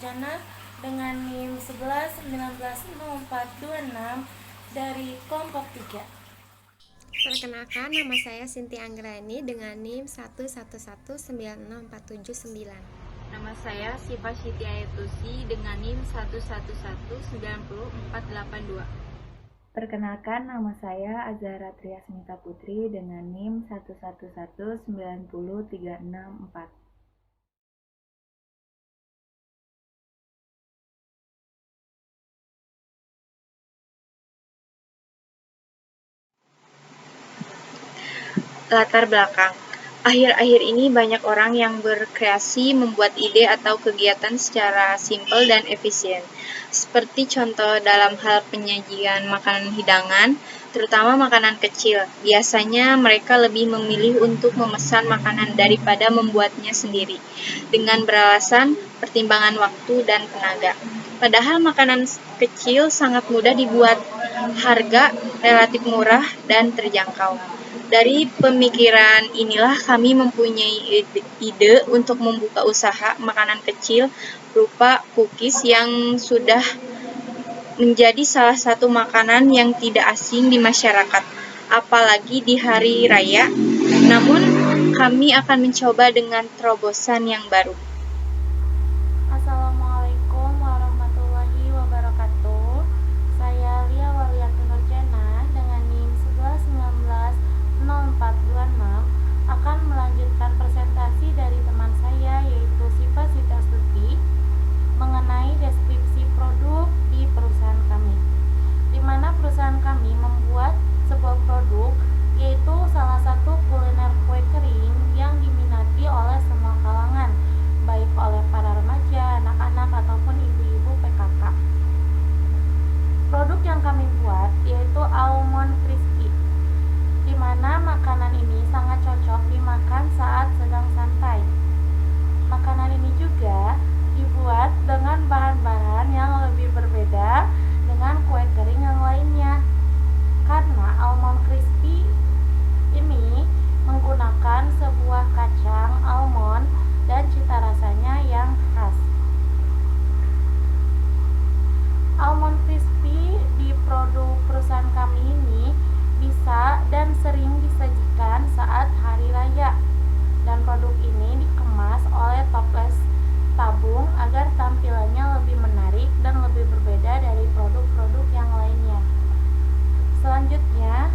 Nurjana dengan NIM 11190426 dari kelompok 3. Perkenalkan, nama saya Sinti Anggrani dengan NIM 111196479. Nama saya Siva Siti Ayatusi dengan NIM 111904882. Perkenalkan, nama saya Azahra Triasmita Putri dengan NIM 111900364. Latar belakang. Akhir-akhir ini banyak orang yang berkreasi membuat ide atau kegiatan secara simpel dan efisien. Seperti contoh dalam hal penyajian makanan hidangan, terutama makanan kecil. Biasanya mereka lebih memilih untuk memesan makanan daripada membuatnya sendiri, dengan beralasan pertimbangan waktu dan tenaga. Padahal makanan kecil sangat mudah dibuat, harga relatif murah dan terjangkau. Dari pemikiran inilah kami mempunyai ide untuk membuka usaha makanan kecil berupa cookies yang sudah menjadi salah satu makanan yang tidak asing di masyarakat, apalagi di hari raya. Namun, kami akan mencoba dengan terobosan yang baru. Assalamualaikum warahmatullahi wabarakatuh. Saya Lia Waliatun Nurjana dengan NIM 11190426 akan melanjutkan presentasi dari teman saya yaitu Siva Siti Astuti mengenai deskripsi produk di perusahaan kami, di mana perusahaan kami membuat sebuah produk yaitu salah satu kuliner kue kering yang diminati oleh semua kalangan, baik oleh para remaja, anak-anak, ataupun ibu-ibu PKK. Produk yang kami buat yaitu almond crispy, di mana makanan ini sangat cocok dimakan saat sedang santai. Makanan ini juga dibuat dengan bahan-bahan yang lebih berbeda dengan kue kering yang lainnya. Karena almond crispy ini menggunakan sebuah kacang almond dan cita rasanya yang khas. Almond crispy di produk perusahaan kami ini bisa dan sering disajikan saat hari raya. Dan produk ini dikemas oleh toples tabung agar tampilannya lebih menarik dan lebih berbeda dari produk-produk yang lainnya. Selanjutnya,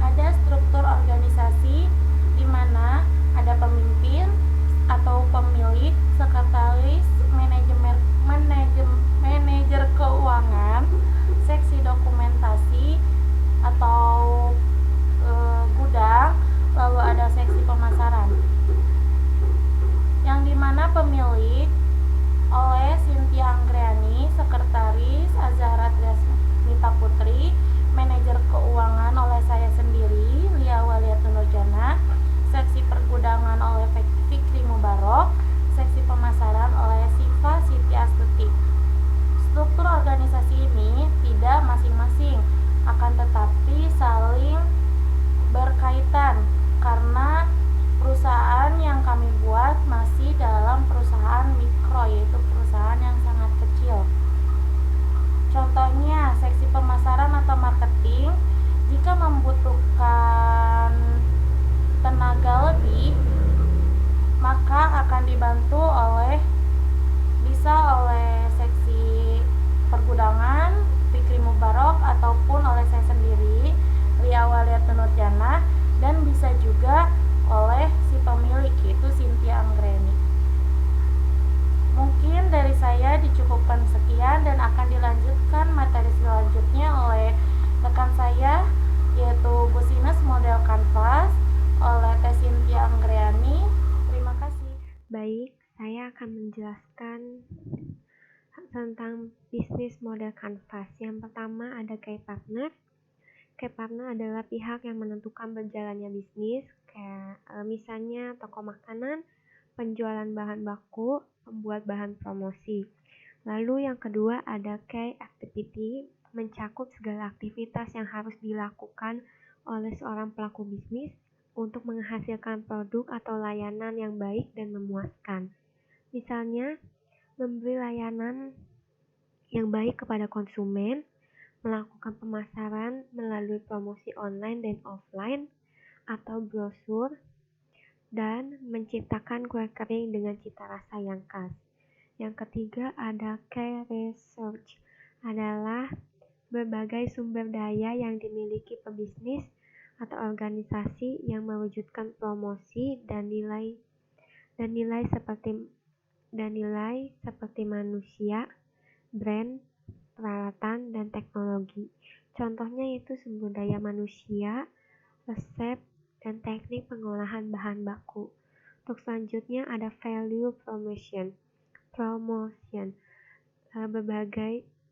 ada struktur organisasi di mana ada pemimpin atau pemilik, sekretaris, manajer keuangan, seksi dokumentasi atau gudang, lalu ada seksi pemasaran. Yang dimana pemilik oleh Cynthia Anggrani, sekretaris Azahra Triasmita Putri, manajer keuangan oleh saya sendiri, Lia Waliatun Nurjana, seksi pergudangan oleh Fikri Mubarok, seksi pemasaran oleh Siva Siti Astuti. Struktur organisasi ini tidak masing-masing, akan tetapi saling berkaitan karena perusahaan yang kami buat masih dalam perusahaan mikro, yaitu perusahaan yang sangat kecil. Contohnya, seksi pemasaran atau marketing jika membutuhkan tenaga lebih, maka akan dibantu bisa oleh seksi pergudangan Fikri Mubarok ataupun oleh saya sendiri, Lia Waliatun Nurjana, dan bisa juga oleh si pemilik yaitu Cynthia Anggreni. Mungkin dari saya dicukupkan sekian dan akan dilanjutkan materi selanjutnya oleh rekan saya yaitu Business Model Canvas oleh Teh Cynthia Anggreni. Terima kasih. Baik, saya akan menjelaskan tentang bisnis model canvas. Yang pertama ada key partner. Key partner adalah pihak yang menentukan berjalannya bisnis, kayak misalnya toko makanan, penjualan bahan baku, pembuat bahan promosi. Lalu yang kedua ada key activity, mencakup segala aktivitas yang harus dilakukan oleh seorang pelaku bisnis. untuk menghasilkan produk atau layanan yang baik dan memuaskan. Misalnya, memberi layanan yang baik kepada konsumen, melakukan pemasaran melalui promosi online dan offline atau brosur, dan menciptakan kue kering dengan cita rasa yang khas. Yang ketiga ada key research, adalah berbagai sumber daya yang dimiliki pebisnis atau organisasi yang mewujudkan promosi dan nilai seperti manusia, brand, peralatan, dan teknologi. Contohnya yaitu sumber daya manusia, resep, dan teknik pengolahan bahan baku. Untuk selanjutnya ada value promotion.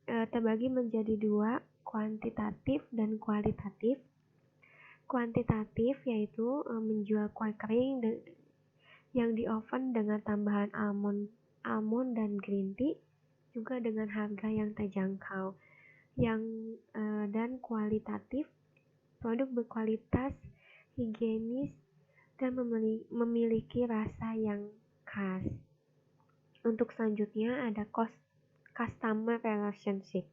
Terbagi menjadi dua, kuantitatif dan kualitatif. Kuantitatif yaitu menjual kue kering yang di oven dengan tambahan almond dan green tea, juga dengan harga yang terjangkau. Dan kualitatif, produk berkualitas, higienis, dan memiliki rasa yang khas. Untuk selanjutnya ada customer relationship,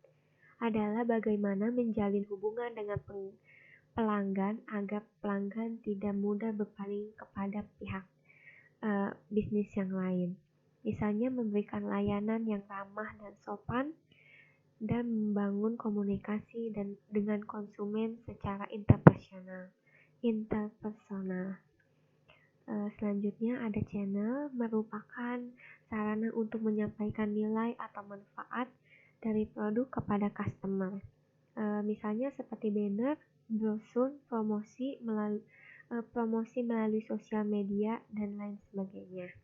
adalah bagaimana menjalin hubungan dengan pelanggan agar pelanggan tidak mudah berpaling kepada pihak bisnis yang lain. Misalnya memberikan layanan yang ramah dan sopan, dan membangun komunikasi dengan konsumen secara interpersonal. Selanjutnya ada channel, merupakan sarana untuk menyampaikan nilai atau manfaat dari produk kepada customer. Misalnya seperti banner, brosur, promosi melalui sosial media, dan lain sebagainya.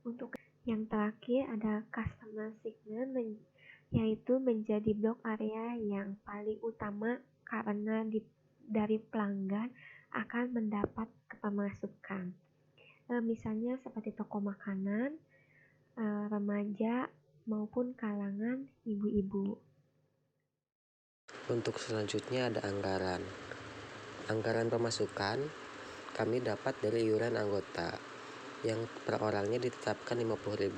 Untuk yang terakhir ada customer segment, yaitu menjadi blok area yang paling utama karena dari pelanggan akan mendapat pemasukan. Misalnya seperti toko makanan, remaja, maupun kalangan ibu-ibu. Untuk selanjutnya ada anggaran. Anggaran pemasukan kami dapat dari iuran anggota yang per orangnya ditetapkan 50.000.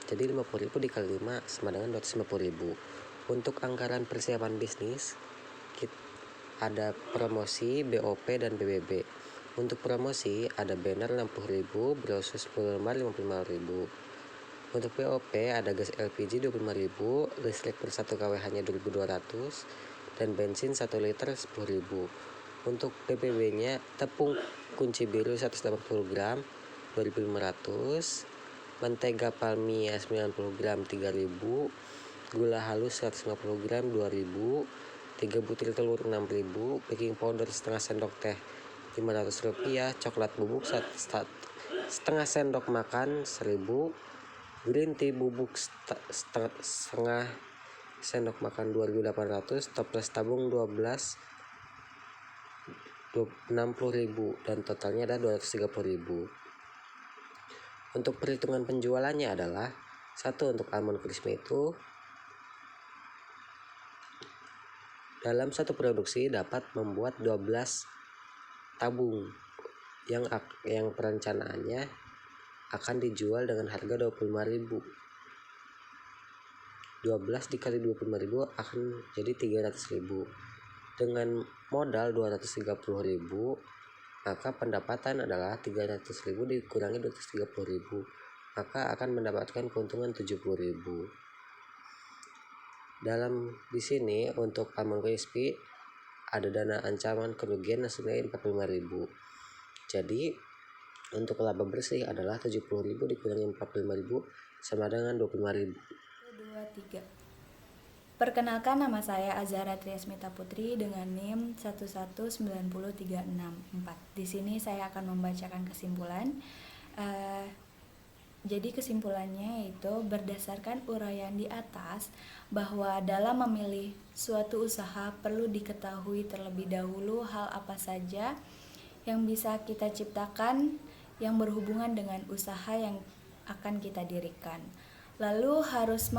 Jadi 50.000 dikali 5 sama dengan 250.000. Untuk anggaran persiapan bisnis ada promosi, BOP, dan BBB. Untuk promosi ada banner 60.000, brosur 10 lembar 55.000. Untuk BOP ada gas LPG 25.000, listrik per 1 kWh hanya 2.200, dan bensin 1 liter 10.000. Untuk BBB-nya tepung kunci biru 180 gram 2.500, mentega palmia 90 gram 3.000, gula halus 150 gram 2.000, 3 butir telur 6.000, baking powder setengah sendok teh Rp500, coklat bubuk setengah sendok makan 1.000, green tea bubuk setengah sendok makan 2.800, toples tabung 12 60.000, dan totalnya ada 230.000. Untuk perhitungan penjualannya adalah 1. Untuk almond crispy itu dalam satu produksi dapat membuat 12 tabung yang perencanaannya akan dijual dengan harga 25.000. 12 dikali 25.000 akan jadi 300.000. Dengan modal 230.000, maka pendapatan adalah 300.000 dikurangi 230.000, maka akan mendapatkan keuntungan 70.000. Di sini untuk almond crispy ada dana ancaman kerugian senilai 45.000. Jadi untuk laba bersih adalah 70.000 dikurangi 45.000 sama dengan 25.000. 2, 3. Perkenalkan, nama saya Azahra Triasmita Putri dengan NIM 1190364. Di sini saya akan membacakan kesimpulan. Jadi kesimpulannya yaitu berdasarkan uraian di atas bahwa dalam memilih suatu usaha perlu diketahui terlebih dahulu hal apa saja yang bisa kita ciptakan yang berhubungan dengan usaha yang akan kita dirikan. Lalu harus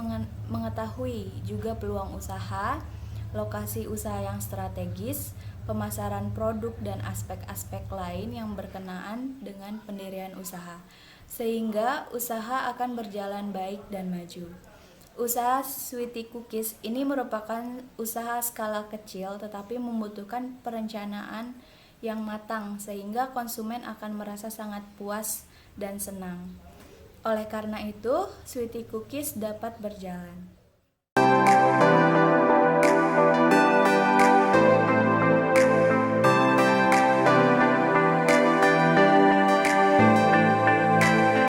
mengetahui juga peluang usaha, lokasi usaha yang strategis, pemasaran produk, dan aspek-aspek lain yang berkenaan dengan pendirian usaha, sehingga usaha akan berjalan baik dan maju. Usaha Sweety Cookies ini merupakan usaha skala kecil tetapi membutuhkan perencanaan yang matang sehingga konsumen akan merasa sangat puas dan senang. Oleh karena itu, Sweety Cookies dapat berjalan.